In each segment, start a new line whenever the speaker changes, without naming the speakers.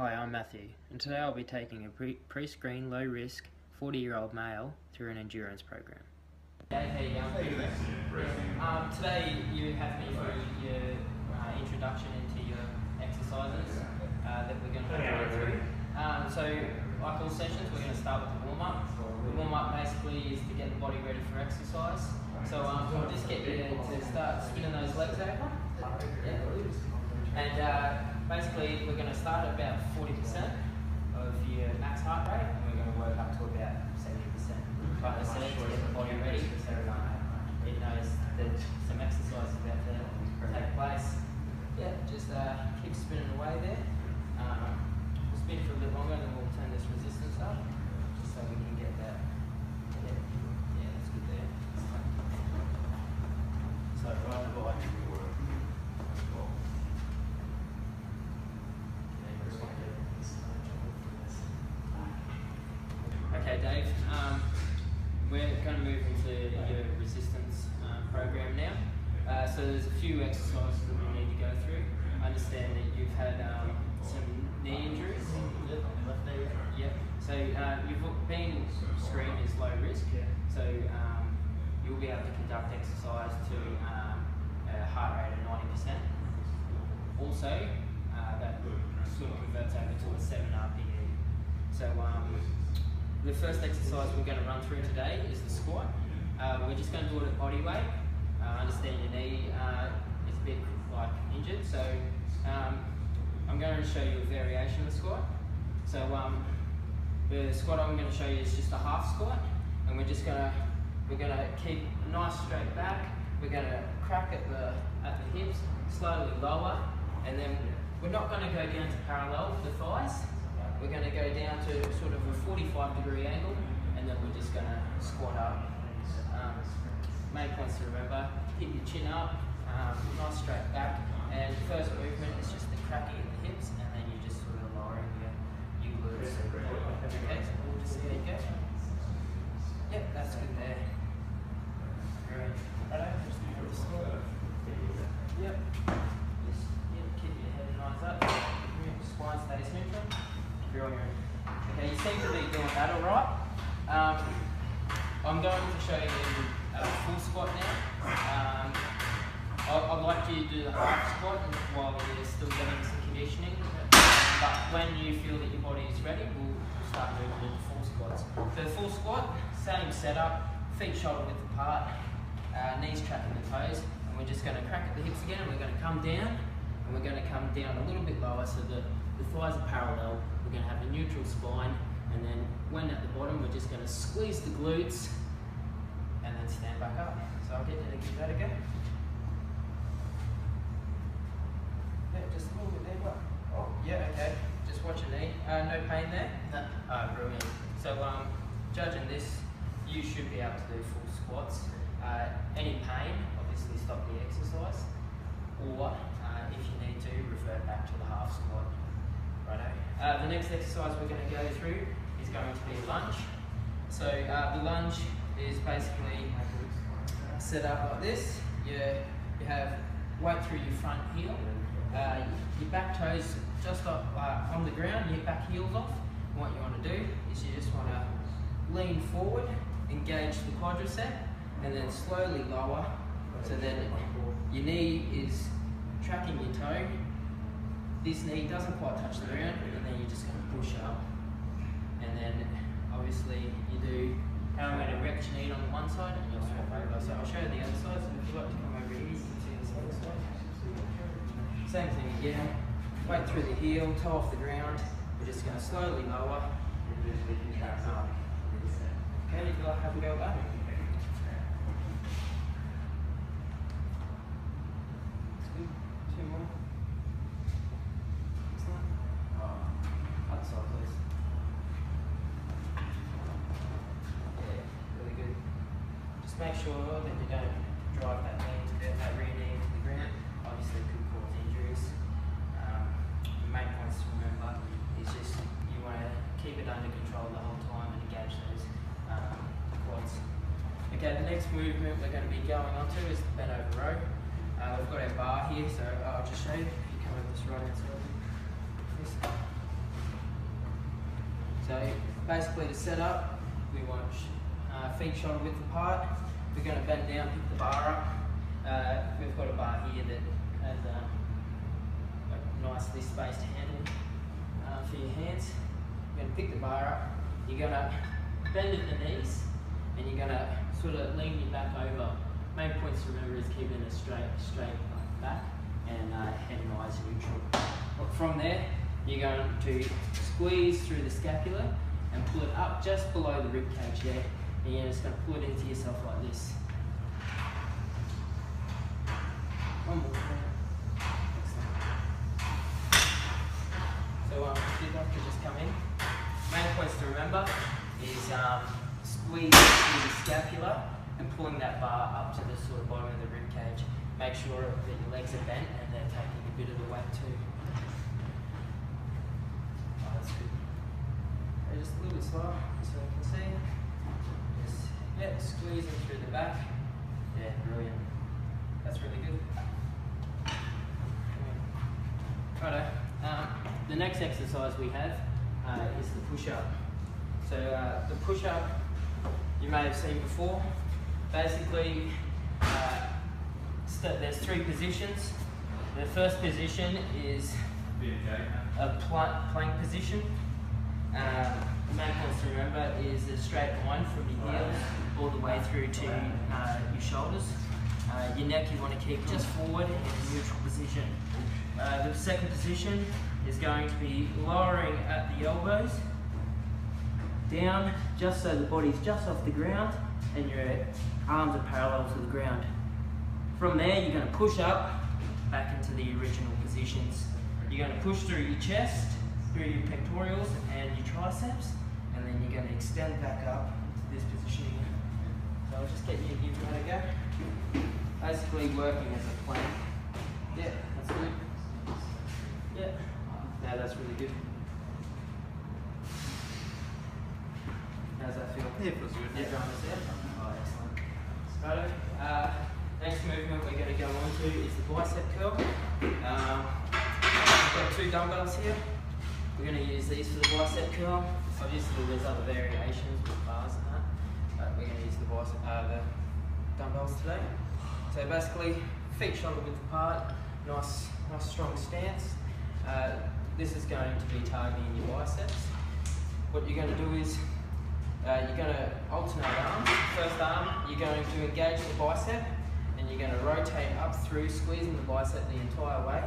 Hi, I'm Matthew, and today I'll be taking a pre-screen, low-risk 40-year-old male through an endurance program.
Hey, how you going? Today you have me for your introduction into your exercises that we're going to go through. So, like all sessions, we're going to start with the warm-up. The warm-up basically is to get the body ready for exercise. So I'll just get you to start spinning those legs over. And basically we're going to start at about 40% of your max heart rate, and we're going to work up to about 70%. Like I said, to get the body ready, so it knows that some exercise is about to take place. Yeah, just keep spinning away there. We'll spin for a bit longer, and then we'll turn this resistance up, just so we can get that. Yeah, that's good there. So right the bike. Okay, Dave, we're going to move into your resistance program now. So there's a few exercises that we need to go through. I understand that you've had some knee injuries. Yep. So you've been screened as low risk. So you'll be able to conduct exercise to a heart rate of 90%. Also, that sort of converts over to a 7 RPE. So the first exercise we're going to run through today is the squat. We're just going to do it at body weight. I understand your knee is a bit injured, so I'm going to show you a variation of the squat. So the squat I'm going to show you is just a half squat, and we're going to keep a nice straight back. We're going to crack at the hips, slowly lower, and then we're not going to go down to parallel with the thighs. We're going to go down to sort of a 45-degree angle, and then we're just going to squat up. Main points to remember: keep your chin up, nice straight back, and the first movement is just the cracking at the hips, and then you're just sort of lowering your glutes. Okay, so we'll just see how you go. Yep, that's good there. Great. Yep. Just keep your head nice up. Spine stays neutral. Brilliant. Okay, you seem to be doing that all right. I'm going to show you a full squat now. I'd like you to do the half squat while you're still getting some conditioning. But when you feel that your body is ready, we'll start moving into full squats. For the full squat, same setup, feet shoulder width apart, knees tracking the toes, and we're just going to crack at the hips again, and we're going to come down, and we're going to come down a little bit lower so the thighs are parallel. We're going to have a neutral spine, and then when at the bottom, we're just going to squeeze the glutes and then stand back up. So I'll get you to give that a go. Yeah, just a little bit there. Oh, yeah, okay. Just watch your knee. No pain there? No. Brilliant. So, judging this, you should be able to do full squats. Any pain, obviously stop the exercise, or if you need to, revert back to the half squat. Righto. The next exercise we're going to go through is going to be a lunge. So the lunge is basically set up like this. You have weight through your front heel. Your back toes just up on the ground, your back heel's off. And what you want to do is you just want to lean forward, engage the quadricep, and then slowly lower. So then your knee is tracking your toe. This knee doesn't quite touch the ground, and then you're just going to push up. And then obviously you do how I'm going to erect your knee on the one side, and you'll swap over. So I'll show you the other side. So if you'd like to come over here, you can see this other side. Same thing again. Weight through the heel, toe off the ground. We're just going to slowly lower. Okay, if you like, have a go at that. That's good. 2 more. Make sure that you don't drive that rear knee into the ground. Obviously, it could cause injuries. The main points to remember is just you want to keep it under control the whole time and engage those quads. Okay, the next movement we're going to be going on to is the bent over row. We've got our bar here, so I'll just show you. If you come over this right hand side. basically to set up, we want feet shoulder width apart. We're going to bend down, pick the bar up. We've got a bar here that has a nicely spaced handle for your hands. You're going to pick the bar up. You're going to bend at the knees, and you're going to sort of lean your back over. Main points to remember is keeping a straight back and head and eyes neutral. From there, you're going to squeeze through the scapula and pull it up just below the rib cage there. And you're just going to pull it into yourself like this. One more. Excellent. So the doctor just come in. Main points to remember is squeeze through the scapula and pulling that bar up to the sort of bottom of the rib cage. Make sure that your legs are bent and they're taking a bit of the weight too. Oh, that's good. Okay, just a little bit slower so I can see. Just squeezing through the back. Yeah, brilliant. That's really good. Righto. The next exercise we have is the push-up. So the push-up you may have seen before. Basically, there's three positions. The first position is a plank position. The main points to remember is a straight line from your heels all the way through to your shoulders. Your neck you want to keep just forward in a neutral position. The second position is going to be lowering at the elbows, down just so the body's just off the ground and your arms are parallel to the ground. From there you're going to push up back into the original positions. You're going to push through your chest, through your pectorals and your triceps, and then you're going to extend back up to this position again. So I'll just get you to give that a go. Basically working as a plank. Yeah, that's good. Yeah, now that's really good. How's that feel?
Yeah, it feels good.
Yeah, oh, excellent. Righto. Next movement we're going to go on to is the bicep curl. We've got two dumbbells here. We're going to use these for the bicep curl. Obviously there's other variations with bars and that, but we're going to use the dumbbells today. So basically, feet shoulder width apart, nice strong stance. This is going to be targeting your biceps. What you're going to do is you're going to alternate arms. First arm, you're going to engage the bicep, and you're going to rotate up through, squeezing the bicep the entire way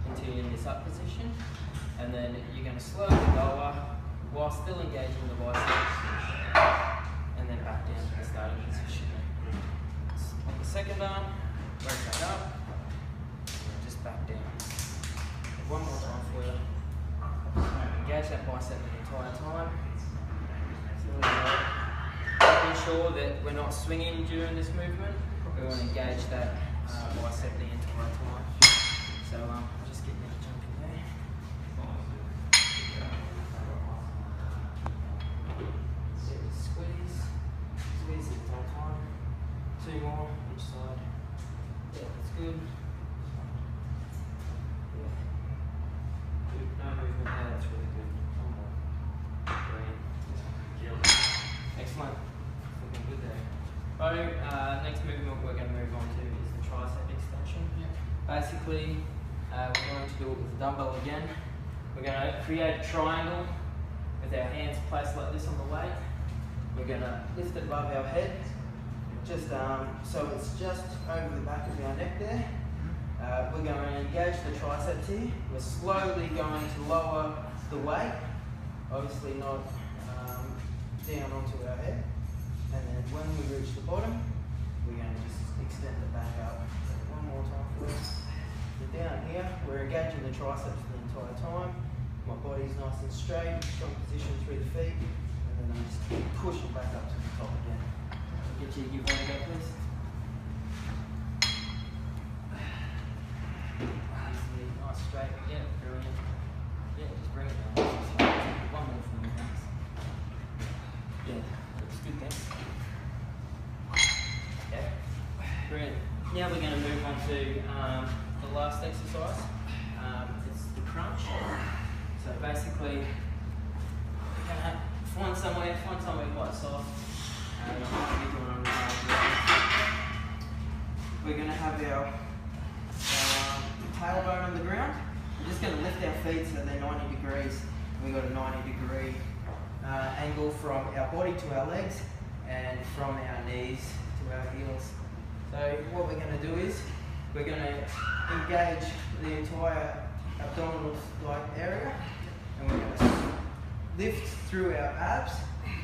until you're in this up position. And then you're going to slowly lower while still engaging the bicep, and then back down to the starting position. On the second arm, rotate up, and just back down. One more time for you. Engage that bicep the entire time. Making sure that we're not swinging during this movement. We want to engage that bicep the entire time. So I'll just get you to jump in there. Squeeze the entire time. Two more each side. Yeah, that's good. Yeah. Good. No movement there, that's really good. One more. Brilliant. Excellent. Looking good there. Righto, next movement we're going to move on to is the tricep extension. Basically, we're going to do it with the dumbbell again. We're going to create a triangle with our hands placed like this on the weight. We're going to lift it above our head, just so it's just over the back of our neck there. We're going to engage the triceps here. We're slowly going to lower the weight, obviously not down onto our head. And then when we reach the bottom, we're going to just extend it back up. One more time for us. So down here, we're engaging the triceps the entire time. My body's nice and straight, strong position through the feet. And then I just push it back up to the top again. Get you to give one a go, please. Nice, straight. Yeah, brilliant. Yeah, just bring it down. One more for me, thanks. Yeah, looks good, thanks. Yeah, brilliant. Now we're going to move on to the last exercise. It's the crunch. So basically, we're going to find somewhere quite soft. We're going to have our tailbone on the ground. We're just going to lift our feet so they're 90 degrees. We've got a 90-degree angle from our body to our legs and from our knees to our heels. So what we're going to do is we're going to engage the entire abdominal area, and we're going to lift through our abs,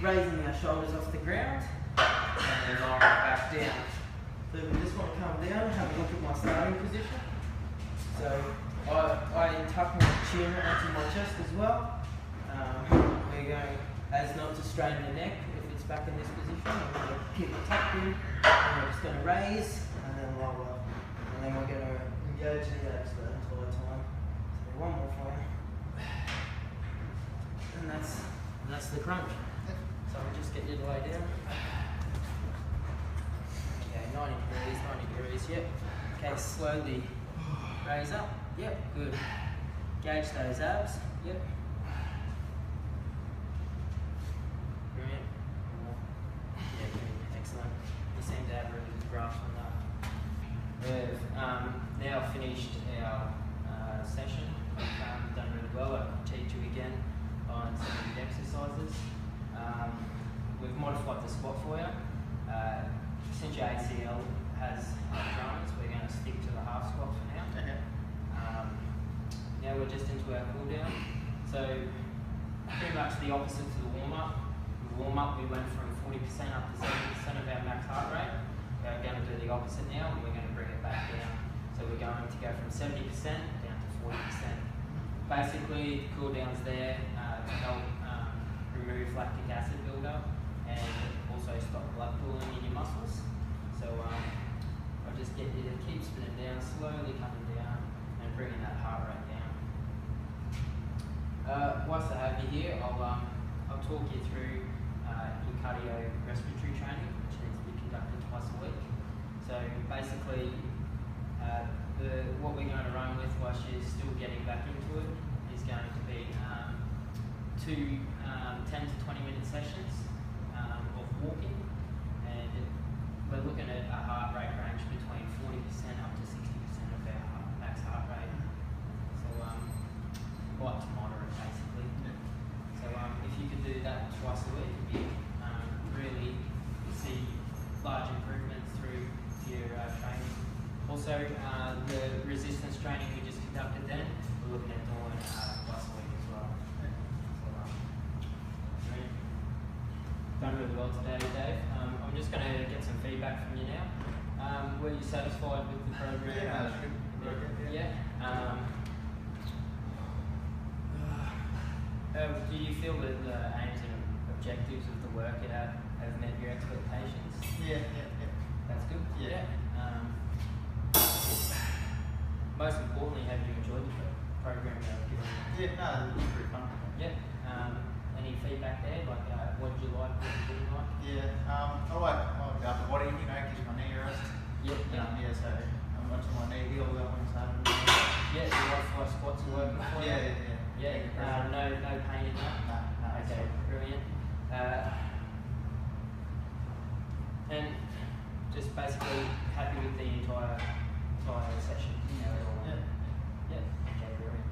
raising our shoulders off the ground, and then lowering back down. So we just want to come down and have a look at my starting position. So I tuck my chin onto my chest as well. We're going, as not to strain the neck if it's back in this position. We're going to keep it tucked in, and we're just going to raise and then lower. And then we're going to engage the abs the entire time. So one more for you. And that's the crunch. So we'll just get you to lay down. Okay, 90 degrees, yep. Okay, slowly raise up. Yep, good. Gauge those abs. Yep. Brilliant. Yeah, good. Excellent. You seem to have a really good grasp on that. We've now finished our session. We've done really well. I'll teach you again on some of the exercises. We've modified the squat for you. Since your ACL has dramas, we're going to stick to the half squat for now. Now we're just into our cool down. So pretty much the opposite to the warm up. The warm up we went from 40% up to 70% of our max heart rate. We're going to do the opposite now, and we're going to bring it back down. So we're going to go from 70% down to 40%. Basically, the cool down's there to help remove lactic acid buildup and also stop blood pooling in your muscles. So I'll just get you to keep spinning down, slowly coming down and bringing that heart rate down. Whilst I have you here, I'll talk you through your cardiorespiratory training, which needs to be conducted twice a week. So basically, what we're going to run with whilst you're still getting back into it is going to be two 10 to 20 minute sessions of walking, and we're looking at a heart rate range between 40% up to 60% of our max heart rate. So light to moderate basically. So if you could do that twice a week, you really see large improvements through your training. Also, the resistance training we just conducted then, we're looking at doing twice a week as well. Done really well today, Dave. I'm just going to get some feedback from you now. Were you satisfied with the program?
Yeah, that's good.
Yeah. Do you feel that the aims and objectives of the workout have met your expectations?
Yeah.
That's good.
Yeah.
Most importantly, have you enjoyed the program that I've given you?
Yeah, no, it was pretty fun.
Yeah. Any feedback there? Like, what did you like? What did you didn't like?
Yeah, I like the upper body, gives my knee a rest.
Yep.
So I'm watching my knee heal that one Saturday.
Yeah, the white fly squats are working for you?
Yeah.
No pain in that?
No.
Okay, brilliant. And just basically happy with the entire session?
Yeah.
Yeah. Okay, brilliant.